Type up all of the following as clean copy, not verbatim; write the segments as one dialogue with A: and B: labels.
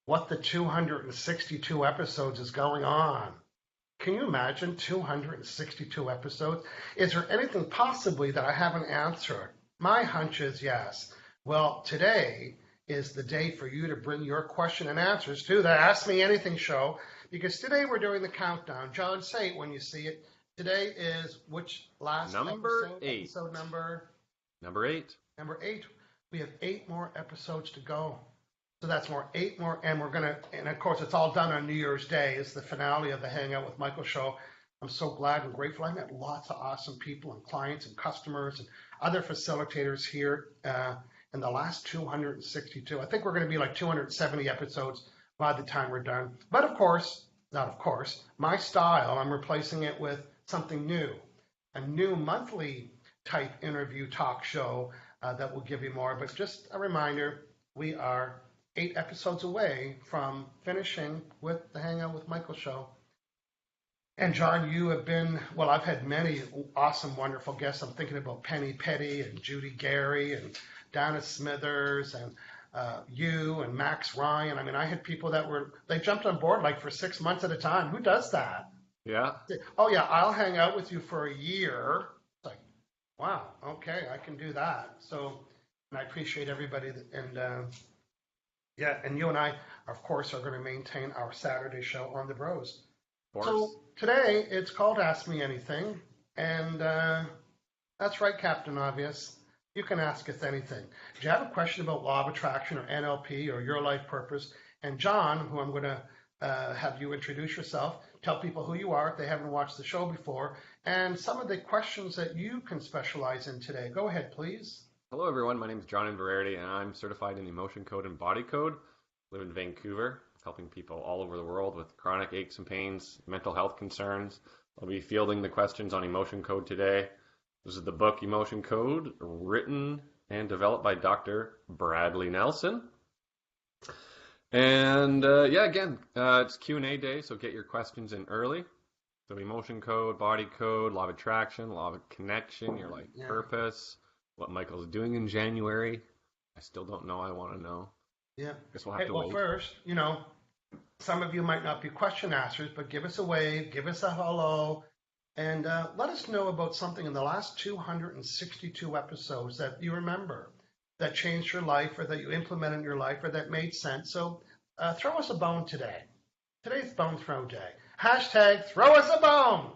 A: what the 262 episodes is going on. Can you imagine 262 episodes? Is there anything possibly that I haven't answered? My hunch is yes. Well, today is the day for you to bring your question and answers to the Ask Me Anything show, because today we're doing the countdown. John, say it when you see it. Today is which last
B: number
A: episode?
B: 8.
A: Episode
B: Number 8.
A: Number 8. We have 8 more episodes to go. So that's 8 more, and we're gonna, and of course it's all done on New Year's Day. It's the finale of the Hangout with Michael show. I'm so glad and grateful. I met lots of awesome people and clients and customers and other facilitators here in the last 262. I think we're going to be like 270 episodes by the time we're done. But of course, not of course, my style, I'm replacing it with something new, a new monthly type interview talk show that will give you more. But just a reminder, we are 8 episodes away from finishing with the Hangout with Michael show. And John, you have been, well, I've had many awesome, wonderful guests. I'm thinking about Penny Petty and Judy Gary and Donna Smithers and you and Max Ryan. I mean, I had people that they jumped on board like for 6 months at a time. Who does that?
B: Yeah.
A: Oh, yeah, I'll hang out with you for a year. It's like, wow, okay, I can do that. So, and I appreciate everybody. And you and I, of course, are going to maintain our Saturday show on the Bros. So today it's called Ask Me Anything, and that's right, Captain Obvious. You can ask us anything. Do you have a question about law of attraction or NLP or your life purpose? And John, who I'm going to have you introduce yourself, tell people who you are if they haven't watched the show before, and some of the questions that you can specialize in today. Go ahead, please.
B: Hello, everyone. My name is John Inverarity, and I'm certified in emotion code and body code. I live in Vancouver, helping people all over the world with chronic aches and pains, mental health concerns. I'll be fielding the questions on emotion code today. This is the book Emotion Code, written and developed by Dr. Bradley Nelson. And it's Q&A day, so get your questions in early. So emotion code, body code, law of attraction, law of connection, your life purpose, what Michael's doing in January. I still don't know. I want to know.
A: Yeah.
B: Guess we'll have to wait.
A: Well, first, some of you might not be question askers, but give us a wave, give us a hello, and let us know about something in the last 262 episodes that you remember that changed your life or that you implemented in your life or that made sense. So throw us a bone today. Today's Bone Throw Day. Hashtag throw us a bone.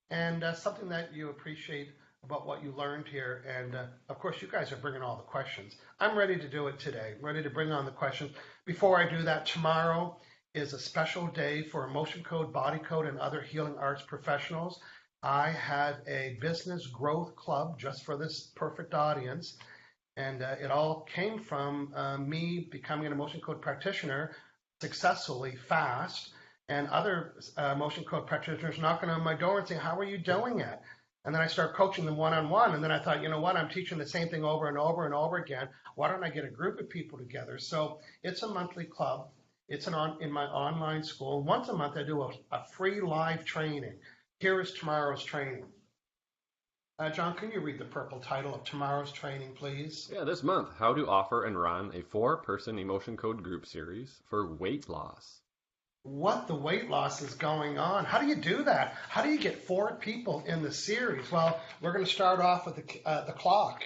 A: And something that you appreciate about what you learned here. And of course, you guys are bringing all the questions. I'm ready to do it today. I'm ready to bring on the questions. Before I do that, tomorrow is a special day for emotion code, body code, and other healing arts professionals. I had a business growth club just for this perfect audience. And it all came from me becoming an emotion code practitioner successfully, fast, and other emotion code practitioners knocking on my door and saying, how are you doing it? And then I started coaching them one-on-one. And then I thought, you know what? I'm teaching the same thing over and over and over again. Why don't I get a group of people together? So it's a monthly club. It's in my online school. Once a month, I do a free live training. Here is tomorrow's training. John, can you read the purple title of tomorrow's training, please?
B: Yeah, this month, how to offer and run a 4-person emotion code group series for weight loss.
A: What the weight loss is going on? How do you do that? How do you get 4 people in the series? Well, we're going to start off with the clock.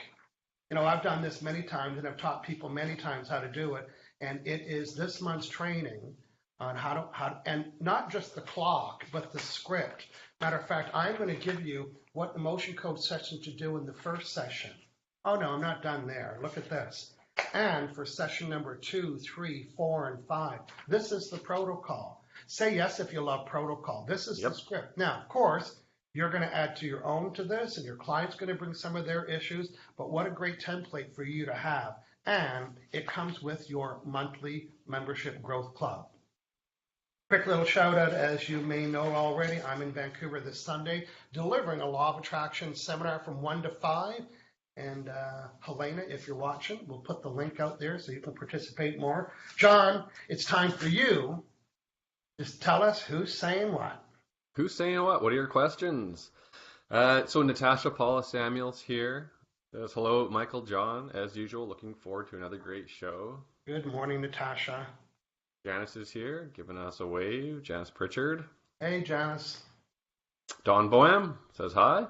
A: I've done this many times and I've taught people many times how to do it. And it is this month's training on how to, and not just the clock, but the script. Matter of fact, I'm going to give you what emotion code session to do in the first session. Oh no, I'm not done there. Look at this. And for session number 2, 3, 4, and 5, this is the protocol. Say yes if you love protocol. This is the script. Now, of course, you're going to add to your own to this, and your client's going to bring some of their issues, but what a great template for you to have. And it comes with your monthly membership growth club. Quick little shout out, as you may know already, I'm in Vancouver this Sunday delivering a Law of Attraction seminar from 1 to 5. And Helena, if you're watching, we'll put the link out there so you can participate more. John, it's time for you. Just tell us who's saying what.
B: Who's saying what? What are your questions? So Natasha Paula Samuels here says, hello, Michael, John. As usual, looking forward to another great show.
A: Good morning, Natasha.
B: Janice is here, giving us a wave. Janice Pritchard.
A: Hey, Janice.
B: Don Boehm says hi.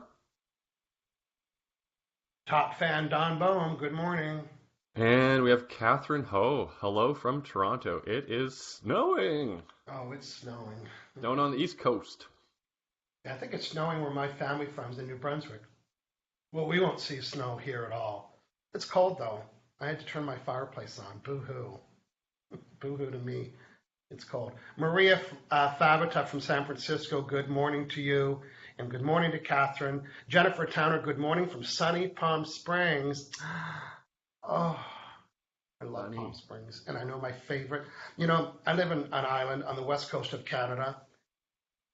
A: Top fan Don Boehm, good morning.
B: And we have Catherine Ho. Hello from Toronto. It is snowing.
A: Oh, it's snowing.
B: Down on the East Coast.
A: I think it's snowing where my family farms in New Brunswick. Well, we won't see snow here at all. It's cold, though. I had to turn my fireplace on. Boo-hoo. Boo-hoo to me. It's cold. Maria Fabita from San Francisco, good morning to you. And good morning to Catherine. Jennifer Towner, good morning from sunny Palm Springs. Oh, I love Palm Springs. And I know my favorite. You know, I live on an island on the west coast of Canada.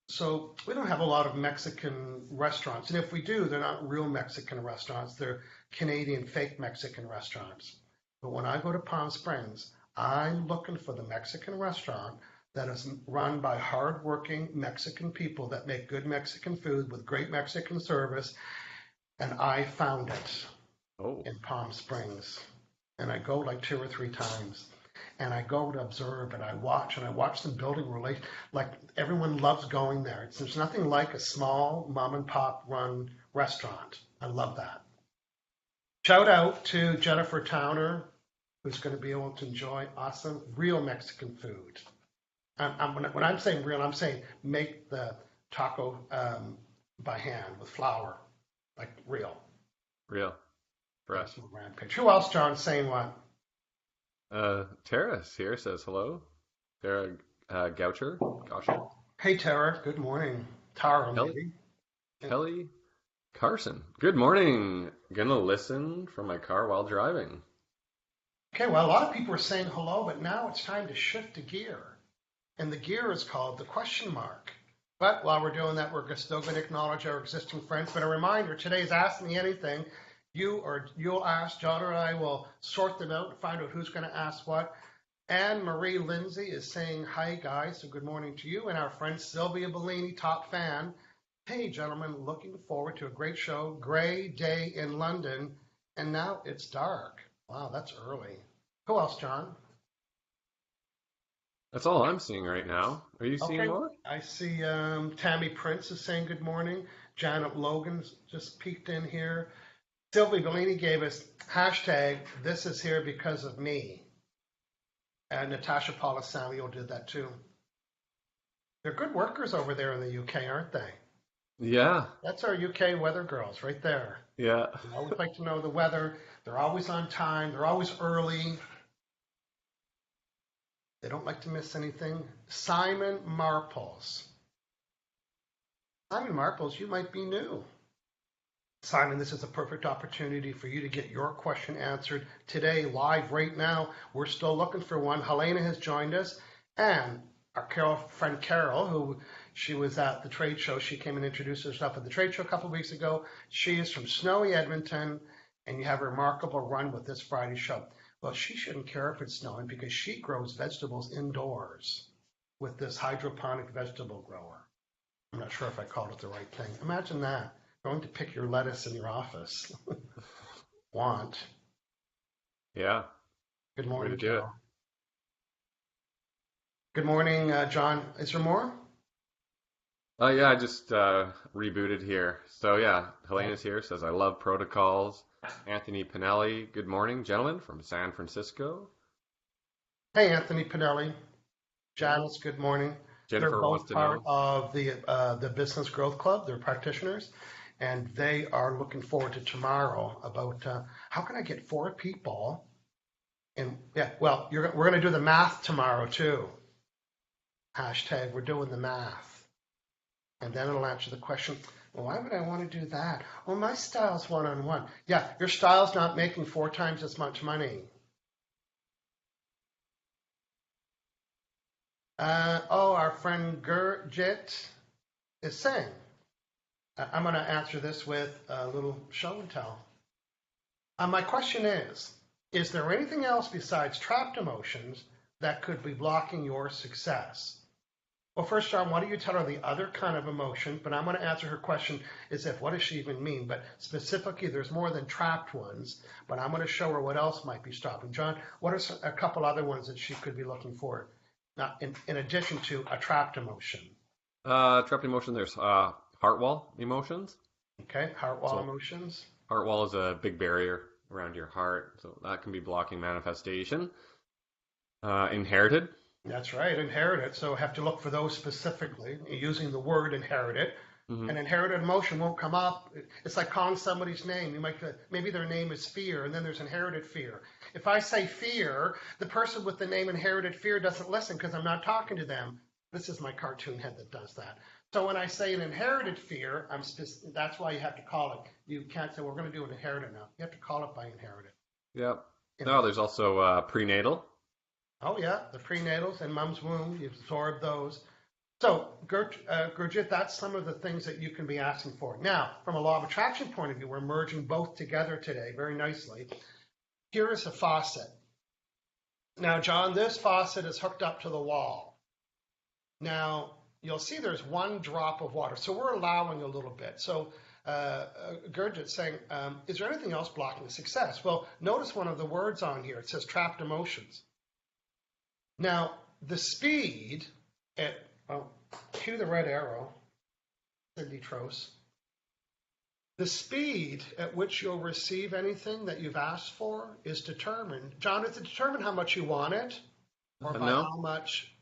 A: So we don't have a lot of Mexican restaurants. And if we do, they're not real Mexican restaurants. They're Canadian fake Mexican restaurants. But when I go to Palm Springs, I'm looking for the Mexican restaurant that is run by hardworking Mexican people that make good Mexican food with great Mexican service. And I found it in Palm Springs. And I go like 2 or 3 times. And I go to observe and I watch them building relations. Like everyone loves going there. There's nothing like a small mom and pop run restaurant. I love that. Shout out to Jennifer Towner, who's going to be able to enjoy awesome real Mexican food. When I'm saying real, I'm saying make the taco by hand with flour, like real.
B: Real. Fresh.
A: Rampage. Who else, John, saying what?
B: Tara here says hello. Tara Goucher.
A: Hey, Tara. Good morning. Tara, maybe.
B: Kelly Carson. Good morning. Gonna listen from my car while driving.
A: Okay, well, a lot of people are saying hello, but now it's time to shift a gear. And the gear is called the question mark. But while we're doing that, we're still going to acknowledge our existing friends. But a reminder, today's Ask Me Anything. You'll ask, John or I will sort them out and find out who's going to ask what. Anne Marie Lindsay is saying, hi, guys, so good morning to you. And our friend Sylvia Bellini, top fan. Hey, gentlemen, looking forward to a great show. Gray day in London, and now it's dark. Wow, that's early. Who else, John?
B: That's all I'm seeing right now. Are you seeing more?
A: I see Tammy Prince is saying good morning. Janet Logan's just peeked in here. Sylvie Bellini gave us hashtag this is here because of me. And Natasha Polisamio did that too. They're good workers over there in the UK, aren't they?
B: Yeah.
A: That's our UK weather girls right there.
B: Yeah.
A: I always like to know the weather. They're always on time. They're always early. They don't like to miss anything. Simon Marples. Simon Marples, you might be new. Simon, this is a perfect opportunity for you to get your question answered today, live right now. We're still looking for one. Helena has joined us, and our friend Carol, who she was at the trade show. She came and introduced herself at the trade show a couple of weeks ago. She is from snowy Edmonton, and you have a remarkable run with this Friday show. Well, she shouldn't care if it's snowing because she grows vegetables indoors with this hydroponic vegetable grower. I'm not sure if I called it the right thing. Imagine that. Going to pick your lettuce in your office. Want.
B: Yeah.
A: Good morning,
B: Way to do it.
A: Good morning, John. Is there more?
B: Yeah, I just rebooted here. So yeah, Helena's here, says, I love protocols. Anthony Pinelli, good morning, gentlemen, from San Francisco.
A: Hey, Anthony Pinelli. Janice, good morning.
B: Jennifer
A: They're
B: wants
A: both
B: to
A: part
B: know.
A: of the Business Growth Club. They're practitioners, and they are looking forward to tomorrow about how can I get 4 people. And yeah, well, we're going to do the math tomorrow too. Hashtag we're doing the math. And then it'll answer the question, well, why would I want to do that? Well, my style's one-on-one. Yeah, your style's not making 4 times as much money. Our friend Gurjit is saying, I'm going to answer this with a little show and tell. My question is there anything else besides trapped emotions that could be blocking your success? Well, first, John, why don't you tell her the other kind of emotion? But I'm going to answer her question as if, what does she even mean? But specifically, there's more than trapped ones. But I'm going to show her what else might be stopping. John, what are a couple other ones that she could be looking for? in addition to a trapped emotion.
B: Trapped emotion, there's heart wall emotions.
A: Okay, heart wall
B: So
A: emotions.
B: heart wall is a big barrier around your heart, so that can be blocking manifestation. Inherited.
A: That's right, inherited. So have to look for those specifically, using the word inherited.
B: Mm-hmm.
A: An inherited emotion won't come up. It's like calling somebody's name. You might maybe their name is fear, and then there's inherited fear. If I say fear, the person with the name inherited fear doesn't listen because I'm not talking to them. This is my cartoon head that does that. So when I say an inherited fear, that's why you have to call it. You can't say, we're going to do an inherited now. You have to call it by inherited.
B: Yep. No, there's also prenatal.
A: Oh, yeah, the prenatals in mom's womb, you absorb those. So, Gurjit, that's some of the things that you can be asking for. Now, from a law of attraction point of view, we're merging both together today very nicely. Here is a faucet. Now, John, this faucet is hooked up to the wall. Now, you'll see there's one drop of water. So we're allowing a little bit. So Gurjit's saying, is there anything else blocking success? Well, notice one of the words on here. It says trapped emotions. Now, the speed cue the red arrow, Cindy Trost. The speed at which you'll receive anything that you've asked for is determined. John, is it determined how much you want it or by how much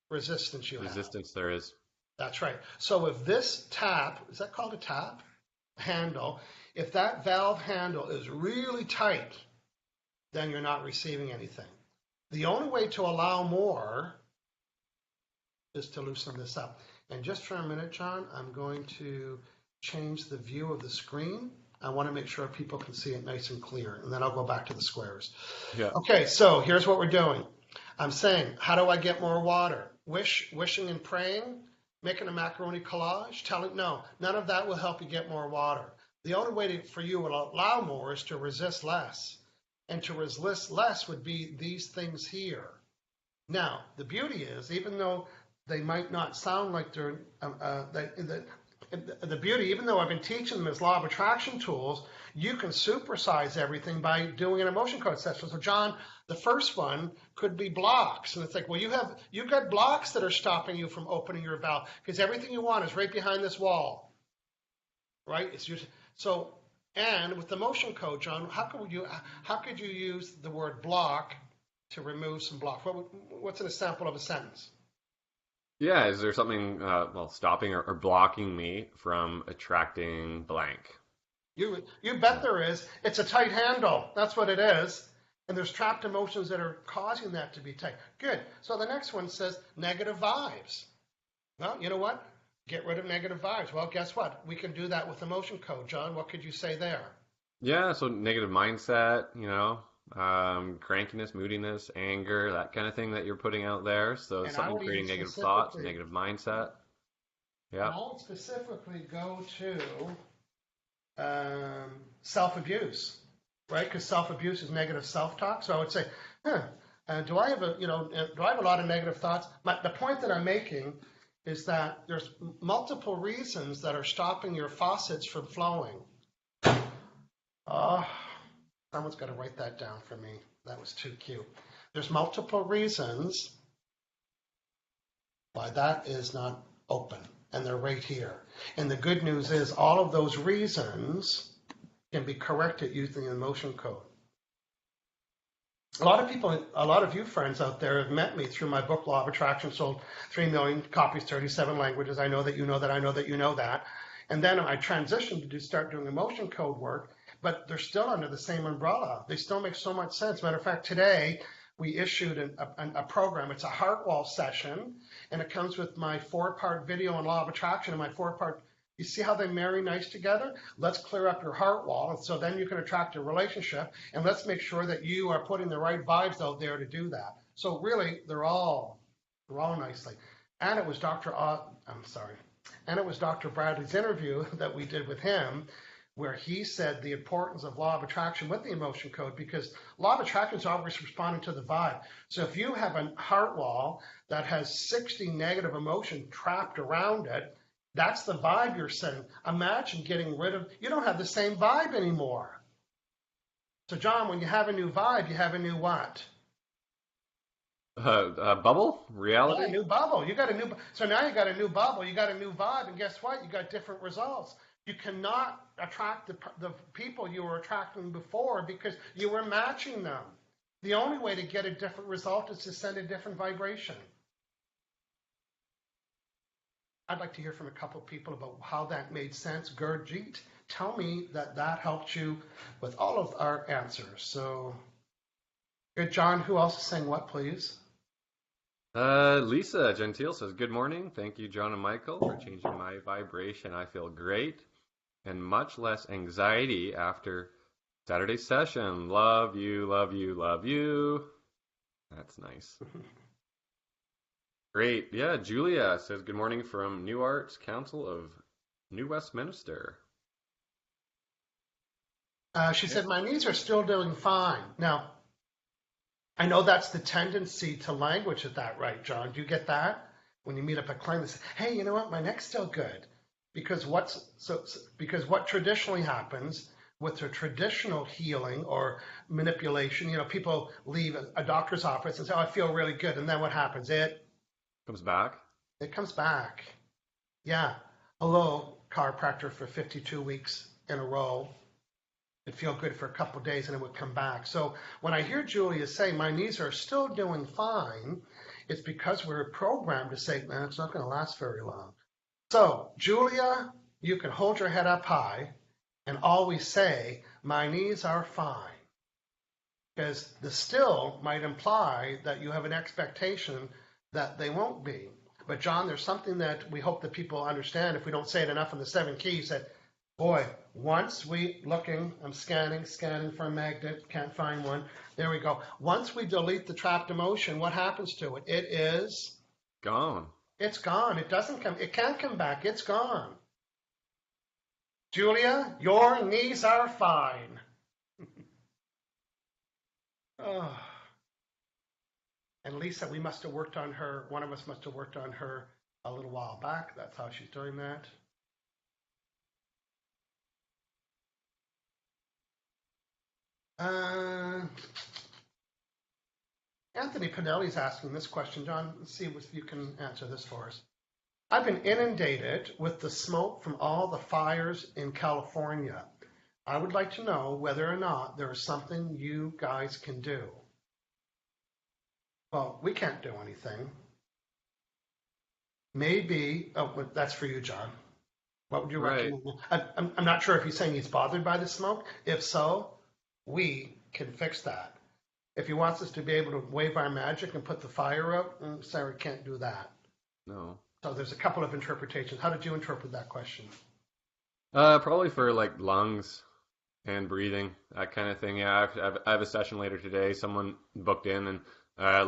A: resistance you have?
B: Resistance there is.
A: That's right. So if this tap, is that called a tap? Handle, if that valve handle is really tight, then you're not receiving anything. The only way to allow more is to loosen this up. And just for a minute, John, I'm going to change the view of the screen. I want to make sure people can see it nice and clear, and then I'll go back to the squares.
B: Yeah.
A: Okay, so here's what we're doing. I'm saying, how do I get more water? Wishing and praying, making a macaroni collage, no, none of that will help you get more water. The only way for you to allow more is to resist less. And to resist less would be these things here. Now, the beauty is, even though they might not sound like they're, the beauty, even though I've been teaching them as law of attraction tools, you can supersize everything by doing an emotion code session. So John, the first one could be blocks. And it's like, well, you've got blocks that are stopping you from opening your valve because everything you want is right behind this wall, right? And with the motion code, John, how could you use the word block to remove some blocks? What's an example of a sentence?
B: Yeah, is there something stopping or blocking me from attracting blank?
A: You bet there is. It's a tight handle. That's what it is. And there's trapped emotions that are causing that to be tight. Good. So the next one says negative vibes. Well, you know what? Get rid of negative vibes. Well, guess what? We can do that with emotion code. John, what could you say there?
B: Yeah, so negative mindset, crankiness, moodiness, anger, that kind of thing that you're putting out there. So something creating negative thoughts, negative mindset. Yeah.
A: I would specifically go to self-abuse, right? Because self-abuse is negative self-talk. So I would say, do I have a lot of negative thoughts? The point that I'm making is that there's multiple reasons that are stopping your faucets from flowing. Someone's got to write that down for me. That was too cute. There's multiple reasons why that is not open, and they're right here. And the good news is all of those reasons can be corrected using the emotion code. A lot of you friends out there have met me through my book, Law of Attraction, sold 3 million copies, 37 languages. I know that you know that. I know that you know that. And then I transitioned to start doing emotion code work, but they're still under the same umbrella. They still make so much sense. Matter of fact, today we issued a program. It's a heart wall session, and it comes with my 4-part video on Law of Attraction and my 4-part. You see how they marry nice together? Let's clear up your heart wall, and so then you can attract a relationship, and let's make sure that you are putting the right vibes out there to do that. So really, they're all nicely. And it was Dr. Bradley's interview that we did with him, where he said the importance of law of attraction with the emotion code, because law of attraction is always responding to the vibe. So if you have a heart wall that has 60 negative emotion trapped around it, that's the vibe you're sending. Imagine getting rid of, you don't have the same vibe anymore. So John, when you have a new vibe, you have a new what?
B: Bubble?
A: Yeah,
B: Reality?
A: new bubble. You got a new. So now you got a new bubble. You got a new vibe, and guess what? You got different results. You cannot attract the people you were attracting before because you were matching them. The only way to get a different result is to send a different vibration. I'd like to hear from a couple of people about how that made sense. Gurjeet, tell me that that helped you with all of our answers. So, good, John. Who else is saying what, please?
B: Lisa Gentile says, good morning. Thank you, John and Michael, for changing my vibration. I feel great and much less anxiety after Saturday's session. Love you, love you, love you. That's nice. Great. Yeah, Julia says, good morning from New Arts Council of New Westminster.
A: She said, my knees are still doing fine. Now, I know that's the tendency to language at that, right, John? Do you get that? When you meet up a client and say, hey, you know what, my neck's still good. Because because what traditionally happens with the traditional healing or manipulation, people leave a doctor's office and say, oh, I feel really good. And then what happens? It
B: Comes back.
A: comes back. Yeah. Hello, chiropractor for 52 weeks in a row. It'd feel good for a couple of days and it would come back. So when I hear Julia say my knees are still doing fine, it's because we're programmed to say, man, it's not going to last very long. So Julia, you can hold your head up high and always say, my knees are fine. Because the still might imply that you have an expectation that they won't be. But John, there's something that we hope that people understand if we don't say it enough in the 7 keys that, boy, once I'm scanning for a magnet, can't find one. There we go. Once we delete the trapped emotion, what happens to it? It is
B: Gone.
A: It's gone. It can't come back. It's gone. Julia, your knees are fine. Oh. And Lisa, one of us must have worked on her a little while back. That's how she's doing that. Anthony Pinelli's asking this question. John, let's see if you can answer this for us. I've been inundated with the smoke from all the fires in California. I would like to know whether or not there is something you guys can do. Well, we can't do anything. Maybe, that's for you, John. What would you recommend? I'm not sure if he's saying he's bothered by the smoke. If so, we can fix that. If he wants us to be able to wave our magic and put the fire out, sorry, can't do that.
B: No.
A: So there's a couple of interpretations. How did you interpret that question?
B: Probably for like lungs and breathing, that kind of thing. Yeah, I have a session later today. Someone booked in and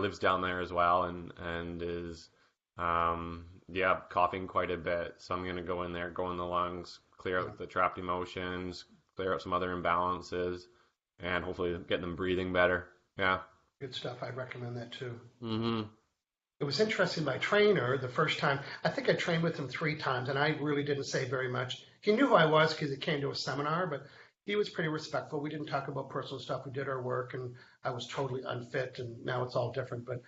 B: lives down there as well, and is coughing quite a bit. So I'm gonna go in there, go in the lungs, clear out the trapped emotions, clear out some other imbalances, and hopefully get them breathing better. Yeah.
A: Good stuff. I'd recommend that too.
B: Mm-hmm.
A: It was interesting. My trainer, the first time, I think I trained with him 3 times, and I really didn't say very much. He knew who I was because he came to a seminar, but he was pretty respectful. We didn't talk about personal stuff. We did our work, and I was totally unfit, and now it's all different. But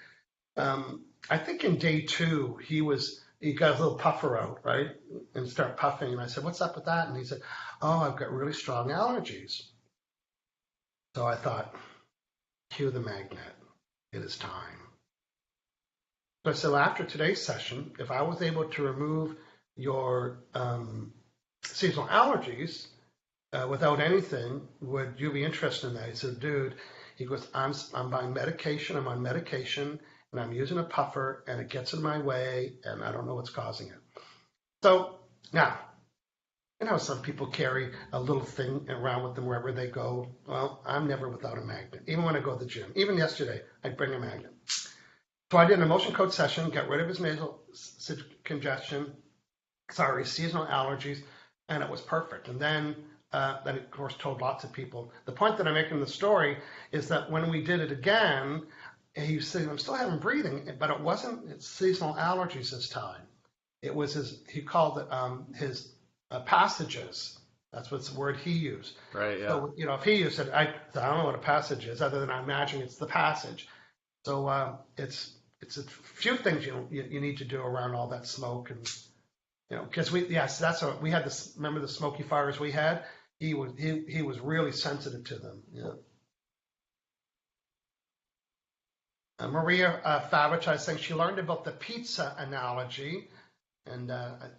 A: I think in day 2, he got a little puffer out, right, and started puffing. And I said, "What's up with that?" And he said, "Oh, I've got really strong allergies." So I thought, cue the magnet. It is time. So after today's session, if I was able to remove your seasonal allergies without anything, would you be interested in that? He said, dude, he goes, I'm buying medication, I'm on medication, and I'm using a puffer, and it gets in my way, and I don't know what's causing it. So now, some people carry a little thing around with them wherever they go. Well, I'm never without a magnet. Even when I go to the gym. Even yesterday, I'd bring a magnet. So I did an emotion code session, got rid of his nasal congestion, seasonal allergies, and it was perfect. And then of course, told lots of people. The point that I'm making in the story is that when we did it again, he said, I'm still having breathing, but it wasn't seasonal allergies this time. It was he called it his passages. That's what's the word he used.
B: Right, yeah.
A: So, if he used it, I don't know what a passage is, other than I imagine it's the passage. So it's a few things you need to do around all that smoke, and because that's what we had this. Remember the smoky fires we had? He was really sensitive to them. Yeah. Maria Favich, I think she learned about the pizza analogy, and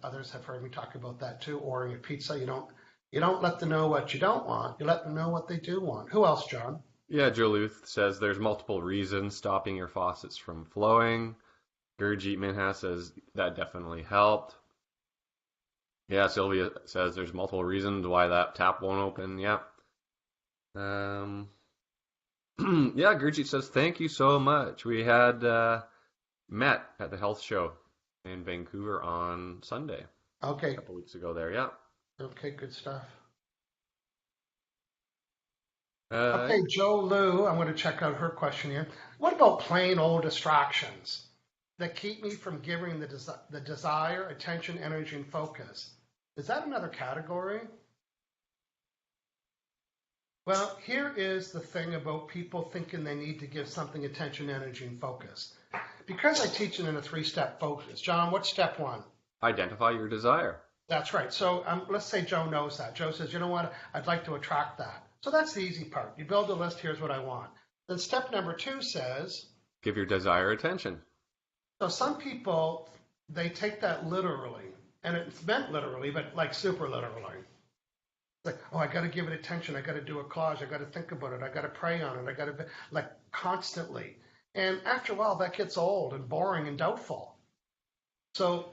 A: others have heard me talk about that too. Ordering a pizza, you don't let them know what you don't want. You let them know what they do want. Who else, John?
B: Yeah, Joluth says there's multiple reasons stopping your faucets from flowing. Gurjeet Minha says that definitely helped. Yeah, Sylvia says there's multiple reasons why that tap won't open. Yep. Yeah, Gurjeet says thank you so much. We had met at the health show in Vancouver on Sunday.
A: Okay.
B: A couple weeks ago there, yeah.
A: Okay, good stuff. Okay, Joe Lou, I'm going to check out her question here. What about plain old distractions that keep me from giving the desire, attention, energy, and focus? Is that another category? Well, here is the thing about people thinking they need to give something attention, energy, and focus. Because I teach it in a 3-step focus. John, what's step 1?
B: Identify your desire.
A: That's right. So let's say Joe knows that. Joe says, you know what, I'd like to attract that. So that's the easy part. You build a list, here's what I want. Then step number 2 says,
B: give your desire attention.
A: So some people, they take that literally, and it's meant literally, but like super literally. It's like, oh, I got to give it attention. I got to do a collage. I got to think about it. I got to pray on it. I got to, like, constantly. And after a while, that gets old and boring and doubtful. So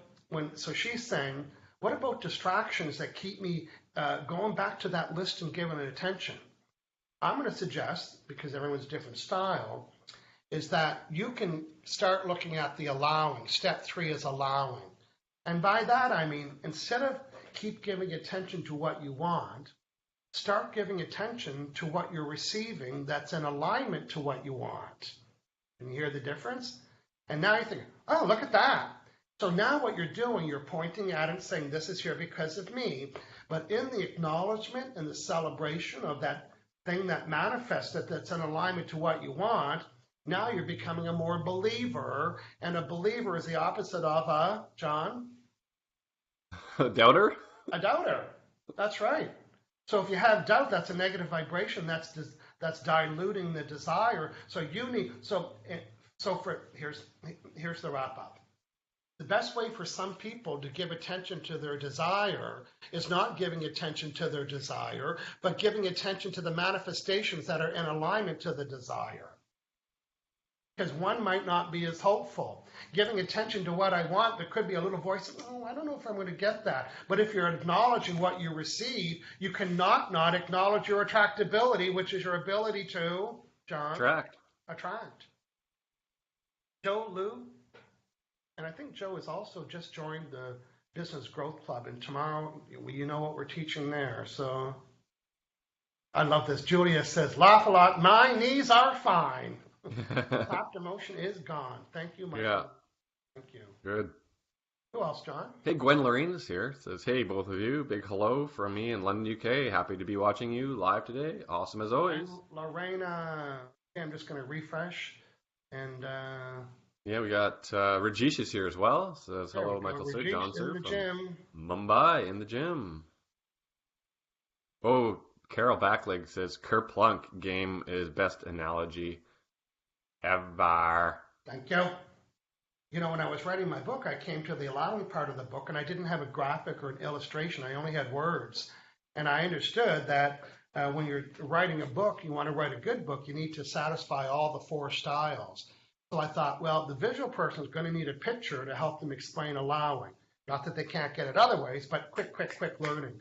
A: she's saying, what about distractions that keep me going back to that list and giving it attention? I'm going to suggest, because everyone's different style, is that you can start looking at the allowing. Step 3 is allowing. And by that, I mean, instead of keep giving attention to what you want, start giving attention to what you're receiving that's in alignment to what you want. Can you hear the difference? And now you think, oh, look at that. So now what you're doing, you're pointing at it and saying, this is here because of me. But in the acknowledgement and the celebration of that thing that manifested that's in alignment to what you want, now you're becoming a more believer. And a believer is the opposite of a, John?
B: A doubter?
A: A doubter. That's right. So if you have doubt, that's a negative vibration. That's diluting the desire. So you need, here's the wrap up. The best way for some people to give attention to their desire is not giving attention to their desire, but giving attention to the manifestations that are in alignment to the desire. Because one might not be as hopeful. Giving attention to what I want, there could be a little voice, oh, I don't know if I'm going to get that. But if you're acknowledging what you receive, you cannot not acknowledge your attractability, which is your ability to, John? Attract. Joe Lou? And I think Joe has also just joined the Business Growth Club. And tomorrow, you know what we're teaching there. So I love this. Julia says, laugh a lot. My knees are fine. Top emotion is gone. Thank you, Michael.
B: Yeah.
A: Thank you.
B: Good.
A: Who else, John?
B: Hey, Gwen Lorraine is here. Says, hey, both of you. Big hello from me in London, UK. Happy to be watching you live today. Awesome as always.
A: Lorena, I'm just going to refresh. And
B: yeah, we got Rajesh is here as well. Says, hello, Michael Sir, John Sir from
A: gym.
B: Mumbai in the gym. Oh, Carol Backleg says, Kerplunk game is best analogy ever.
A: Thank you. You know, when I was writing my book, I came to the allowing part of the book, and I didn't have a graphic or an illustration. I only had words. And I understood that when you're writing a book, you want to write a good book, you need to satisfy all the 4 styles. So I thought, well, the visual person is going to need a picture to help them explain allowing. Not that they can't get it other ways, but quick learning.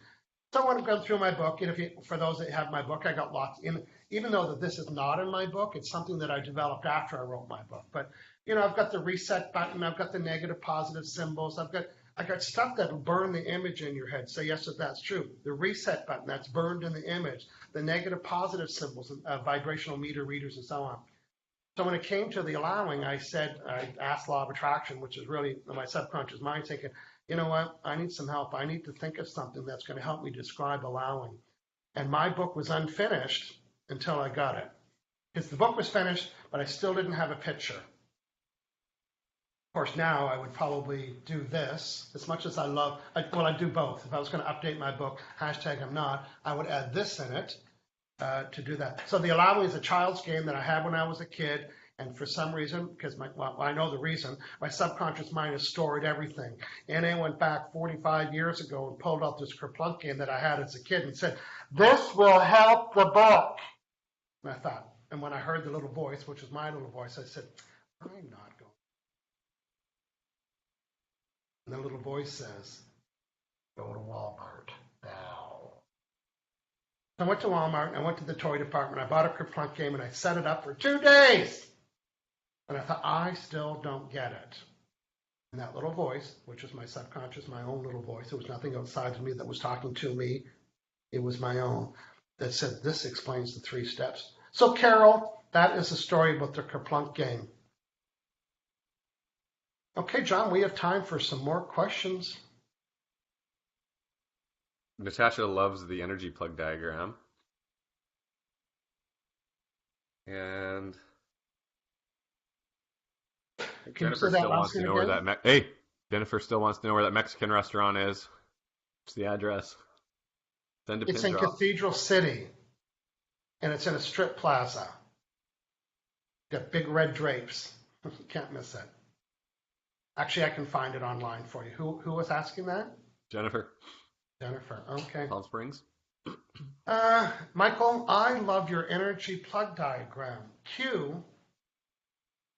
A: So I want to go through my book, and for those that have my book, I got lots in. Even though that this is not in my book, it's something that I developed after I wrote my book. But I've got the reset button, I've got the negative, positive symbols, I got stuff that'll burn the image in your head. Say yes, if that's true. The reset button that's burned in the image, the negative, positive symbols, vibrational meter readers, and so on. So when it came to the allowing, I asked law of attraction, which is really my subconscious mind thinking, you know what, I need some help. I need to think of something that's going to help me describe allowing. And my book was unfinished until I got it. because the book was finished, but I still didn't have a picture. Of course, now I would probably do this as much as I love. I'd do both. If I was going to update my book, #I'm not, I would add this in it to do that. So the Allowing is a child's game that I had when I was a kid. And for some reason, because I know the reason, my subconscious mind has stored everything. And I went back 45 years ago and pulled out this kerplunk game that I had as a kid and said, this will help the book. And I thought, and when I heard the little voice, which was my little voice, I said, I'm not going. And the little voice says, go to Walmart now. I went to Walmart and I went to the toy department. I bought a kerplunk game and I set it up for 2 days. And I thought, I still don't get it. And that little voice, which was my subconscious, my own little voice, it was nothing outside of me that was talking to me. It was my own that said, this explains the 3 steps. So, Carol, that is the story about the kerplunk game. Okay, John, we have time for some more questions.
B: Natasha loves the energy plug diagram. And Jennifer still wants to know where that Jennifer still wants to know where that Mexican restaurant is. What's the address?
A: It's in Cathedral City, and it's in a strip plaza. Got big red drapes. You can't miss it. Actually, I can find it online for you. Who was asking that?
B: Jennifer.
A: Okay.
B: Palm Springs.
A: Michael, I love your energy plug diagram. Cue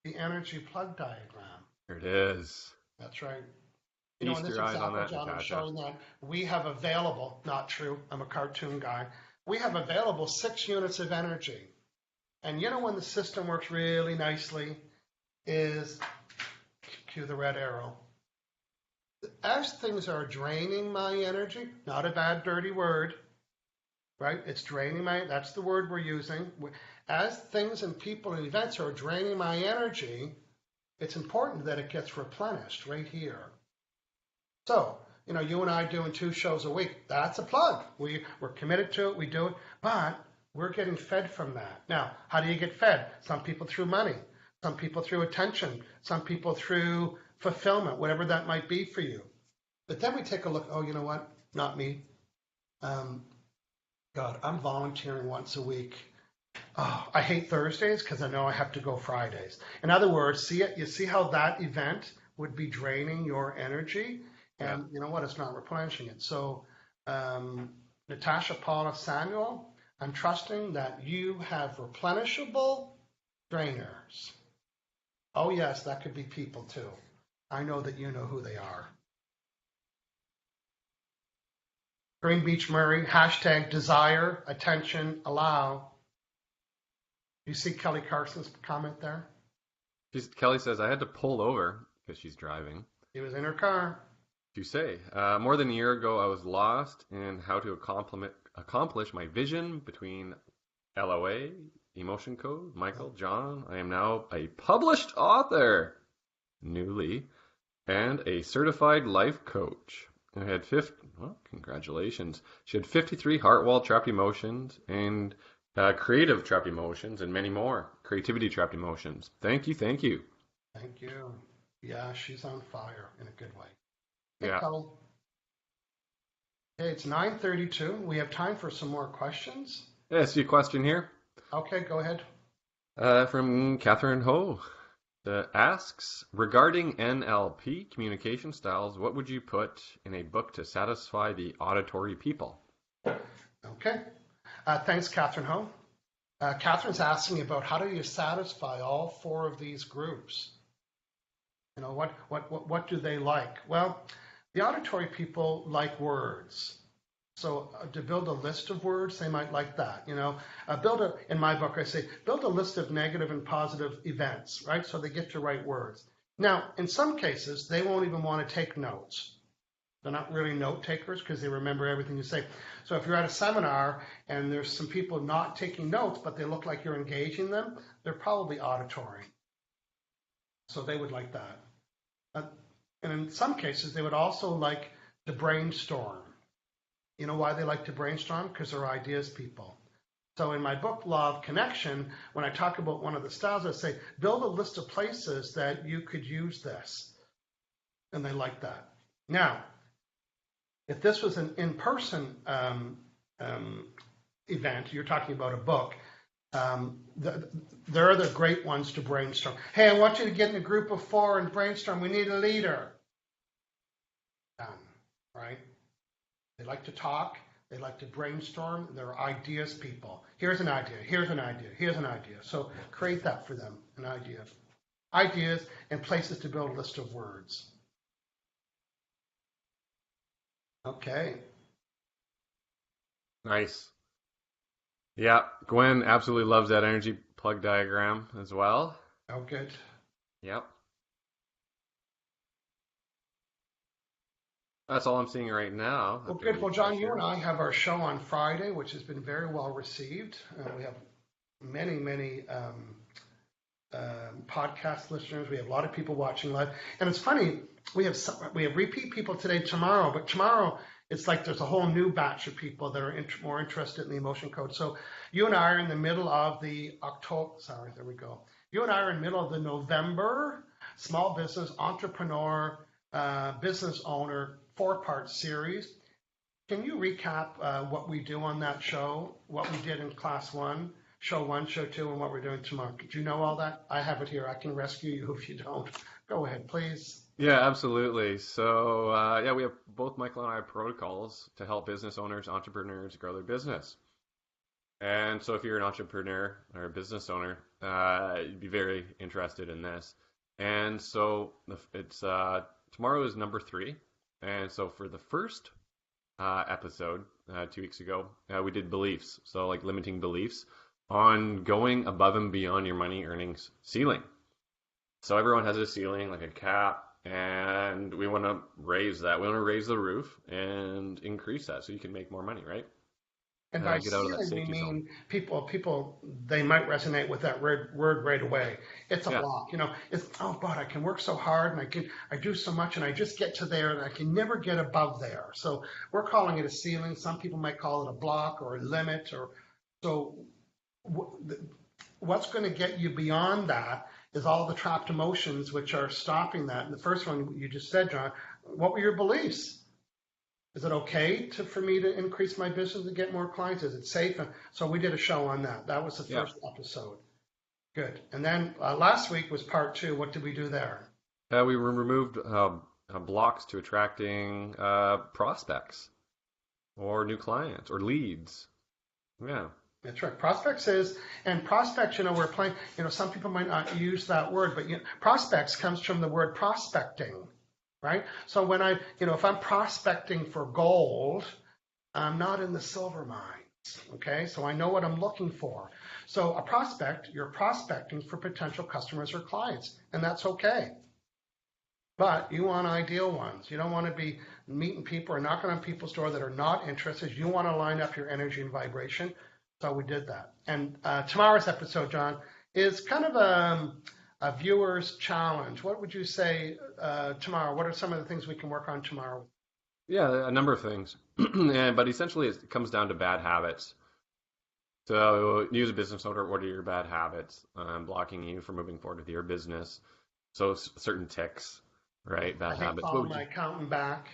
A: the energy plug diagram.
B: Here it is.
A: That's right.
B: Feast your eyes on that,
A: John, I'm
B: Natasha.
A: showing that we have available, not true, I'm a cartoon guy, we have available 6 units of energy. And you know when the system works really nicely is, cue the red arrow. As things are draining my energy, not a bad dirty word, right? It's draining that's the word we're using. As things and people and events are draining my energy, it's important that it gets replenished right here. So, you and I doing 2 shows a week, that's a plug. We're committed to it, we do it, but we're getting fed from that. Now, how do you get fed? Some people through money, some people through attention, some people through fulfillment, whatever that might be for you. But then we take a look, oh, you know what? Not me. God, I'm volunteering once a week. Oh, I hate Thursdays because I know I have to go Fridays. In other words, you see how that event would be draining your energy? And you know what? It's not replenishing it. So, Natasha, Paula, Samuel, I'm trusting that you have replenishable drainers. Oh, yes, that could be people too. I know that you know who they are. Green Beach Murray, #desire, attention, allow. You see Kelly Carson's comment there?
B: Kelly says, I had to pull over because she's driving.
A: He was in her car.
B: To say, more than a year ago, I was lost in how to accomplish my vision between LOA, Emotion Code, Michael, John. I am now a published author, newly, and a certified life coach. I had congratulations. She had 53 heart wall trapped emotions and creative trapped emotions and many more. Creativity trapped emotions. Thank you.
A: Thank you. Yeah, she's on fire in a good way. Hey,
B: yeah.
A: Cole. Okay, it's 9:32. We have time for some more questions.
B: Yeah, I see a question here.
A: Okay, go ahead.
B: From Catherine Ho. That asks, regarding NLP communication styles, what would you put in a book to satisfy the auditory people?
A: Okay. Thanks, Catherine Ho. Catherine's asking about how do you satisfy all 4 of these groups? What do they like? Well, the auditory people like words. So to build a list of words, they might like that. In my book, I say, build a list of negative and positive events, right? So they get to write words. Now, in some cases, they won't even want to take notes. They're not really note takers because they remember everything you say. So if you're at a seminar and there's some people not taking notes, but they look like you're engaging them, they're probably auditory. So they would like that. And in some cases, they would also like to brainstorm. You know why they like to brainstorm? Because they're ideas people. So in my book, Law of Connection, when I talk about one of the styles, I say, build a list of places that you could use this. And they like that. Now, if this was an in-person event, you're talking about a book, there are the great ones to brainstorm. Hey, I want you to get in a group of 4 and brainstorm. We need a leader. Done, right? They like to talk. They like to brainstorm. They're ideas people. Here's an idea. Here's an idea. Here's an idea. So create that for them, an idea. Ideas and places to build a list of words. Okay.
B: Nice. Yeah, Gwen absolutely loves that energy plug diagram as well.
A: Oh, good.
B: Yep. That's all I'm seeing right now.
A: Well, good. Well, John, you and I have our show on Friday, which has been very well received. We have many podcast listeners. We have a lot of people watching live, and it's funny. We have repeat people today, tomorrow, but tomorrow it's like there's a whole new batch of people that are more interested in the emotion code. So you and I are in the middle of the You and I are in the middle of the November small business entrepreneur business owner 4-part series. Can you recap what we do on that show, what we did in class 1, show 1, show 2, and what we're doing tomorrow? Do you know all that? I have it here. I can rescue you if you don't. Go ahead, please.
B: Yeah, absolutely. So, we have both Michael and I have protocols to help business owners, entrepreneurs grow their business. And so if you're an entrepreneur or a business owner, you'd be very interested in this. And so it's tomorrow is number 3. And so for the first episode 2 weeks ago, we did beliefs. So like limiting beliefs on going above and beyond your money earnings ceiling. So everyone has a ceiling, like a cap, and we want to raise that. We want to raise the roof and increase that so you can make more money, right?
A: And by ceiling, we mean people, they might resonate with that word right away. It's a block, it's, oh God, I can work so hard and I do so much and I just get to there and I can never get above there. So we're calling it a ceiling. Some people might call it a block or a limit. So what's going to get you beyond that is all the trapped emotions which are stopping that. And the first one you just said, John, what were your beliefs? Is it okay for me to increase my business and get more clients? Is it safe? So we did a show on that. That was the first episode. Good. And then last week was part 2. What did we do there?
B: We removed blocks to attracting prospects or new clients or leads. Yeah.
A: That's right. Prospects we're playing, some people might not use that word, but prospects comes from the word prospecting. Right? So when if I'm prospecting for gold, I'm not in the silver mines. Okay? So I know what I'm looking for. So a prospect, you're prospecting for potential customers or clients, and that's okay. But you want ideal ones. You don't want to be meeting people or knocking on people's door that are not interested. You want to line up your energy and vibration. So we did that. And tomorrow's episode, John, is kind of a viewer's challenge. What would you say tomorrow? What are some of the things we can work on tomorrow?
B: Yeah, a number of things. But essentially it comes down to bad habits. So you as a business owner, what are your bad habits blocking you from moving forward with your business? So certain tics, right? Bad habits.
A: Call my accountant back.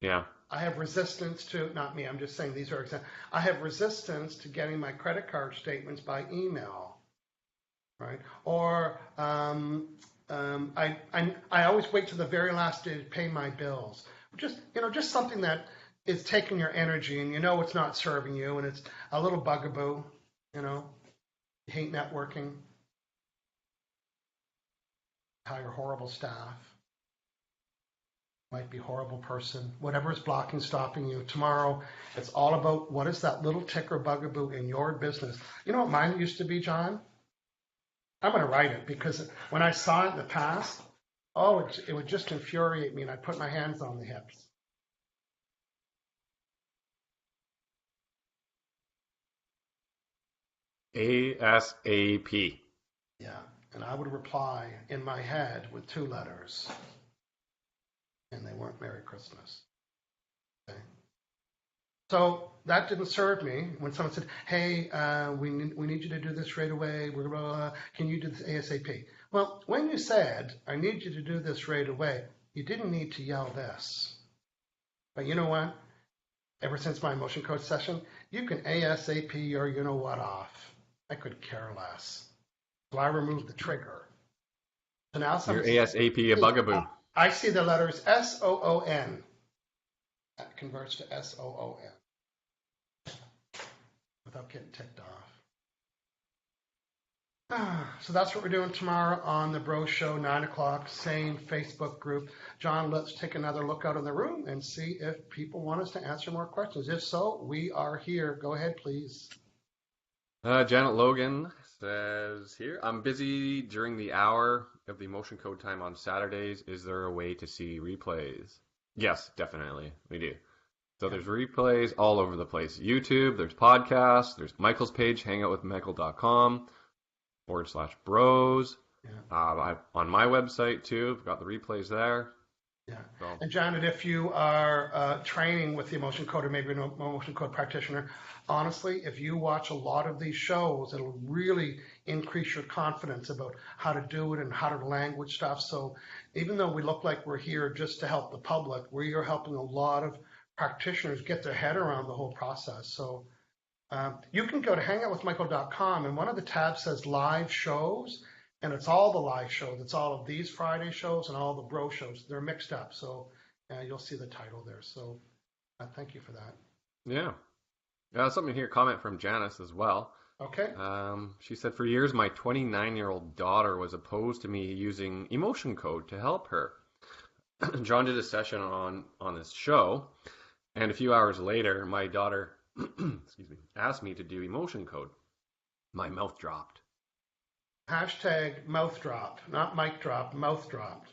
B: Yeah.
A: I have resistance to, not me, I'm just saying these are examples. I have resistance to getting my credit card statements by email. Right? Or I always wait to the very last day to pay my bills. Just something that is taking your energy and it's not serving you and it's a little bugaboo. You hate networking. Hire horrible staff. Might be a horrible person. Whatever is blocking, stopping you. Tomorrow, it's all about what is that little tick or bugaboo in your business. You know what mine used to be, John? I'm going to write it because when I saw it in the past, it would just infuriate me and I'd put my hands on the hips.
B: ASAP.
A: Yeah, and I would reply in my head with 2 letters. And they weren't Merry Christmas. Okay. So that didn't serve me when someone said, hey, we need you to do this right away. Can you do this ASAP? Well, when you said, I need you to do this right away, you didn't need to yell this. But you know what? Ever since my emotion code session, you can ASAP or you know what off. I could care less. So I removed the trigger. So now
B: Your ASAP a bugaboo.
A: I see the letters SOON. That converts to SOON without getting ticked off. So that's what we're doing tomorrow on the Bro Show, 9 o'clock, same Facebook group. John, let's take another look out in the room and see if people want us to answer more questions. If so, we are here. Go ahead, please.
B: Janet Logan says here, I'm busy during the hour of the emotion code time on Saturdays. Is there a way to see replays? Yes, definitely. We do. So there's replays all over the place. YouTube, there's podcasts, there's Michael's page, hangoutwithmichael.com/bros. Yeah. On my website too, I've got the replays there.
A: Yeah. So. And Janet, if you are training with the emotion code or maybe an emotion code practitioner, honestly, if you watch a lot of these shows, it'll really increase your confidence about how to do it and how to language stuff. So even though we look like we're here just to help the public, we are helping a lot of practitioners get their head around the whole process. So you can go to hangoutwithmichael.com and one of the tabs says live shows, and it's all the live shows. It's all of these Friday shows and all the bro shows. They're mixed up. So you'll see the title there. So thank you for that.
B: Yeah. Something here, comment from Janice as well.
A: Okay.
B: She said, for years, my 29-year-old daughter was opposed to me using emotion code to help her. John did a session on this show, and a few hours later, my daughter asked me to do emotion code. My mouth dropped.
A: Hashtag mouth dropped, not mic drop, mouth dropped.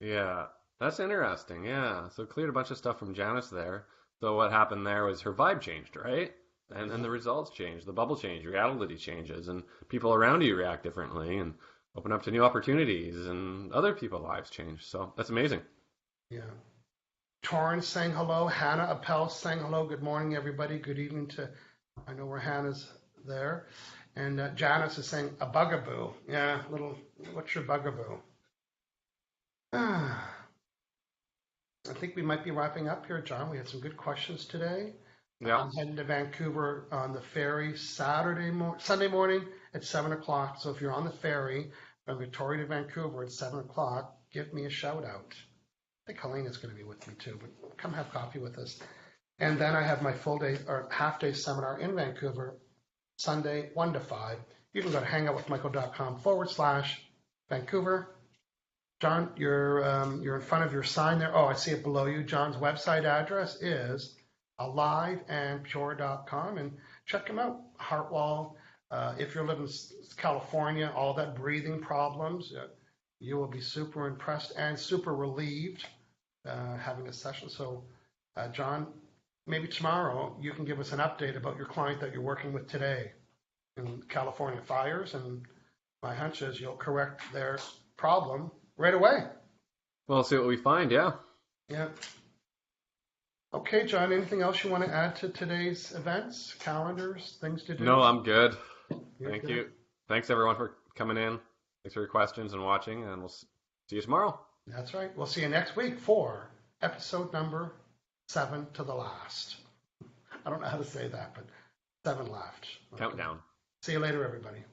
B: Yeah, that's interesting. Yeah, so cleared a bunch of stuff from Janice there. So what happened there was her vibe changed, right? And then the results changed, the bubble changed, reality changes, and people around you react differently and open up to new opportunities, and other people's lives change. So that's amazing.
A: Yeah. Torrance saying hello. Hannah Appel saying hello. Good morning, everybody. Good evening to, I know where Hannah's there. And Janice is saying a bugaboo. Yeah, what's your bugaboo? I think we might be wrapping up here, John. We had some good questions today. Yeah. I'm heading to Vancouver on the ferry Sunday morning at 7 o'clock. So if you're on the ferry from Victoria to Vancouver at 7 o'clock, give me a shout out. I think Helena's going to be with me too, but come have coffee with us. And then I have my full day or half day seminar in Vancouver, Sunday, 1 to 5. You can go to hangoutwithmichael.com/Vancouver. John, you're in front of your sign there. Oh, I see it below you. John's website address is aliveandpure.com, and check him out. Heartwall. If you're living in California, all that breathing problems, you will be super impressed and super relieved having a session. So, John, maybe tomorrow you can give us an update about your client that you're working with today in California fires, and my hunch is you'll correct their problem right away.
B: Well, see what we find, yeah.
A: Yeah. Okay, John, anything else you want to add to today's events, calendars, things to do?
B: No, I'm good. Thank you. Thanks, everyone, for coming in. Thanks for your questions and watching, and we'll see you tomorrow.
A: That's right. We'll see you next week for episode number 7 to the last. I don't know how to say that, but 7 left. Okay.
B: Countdown.
A: See you later, everybody.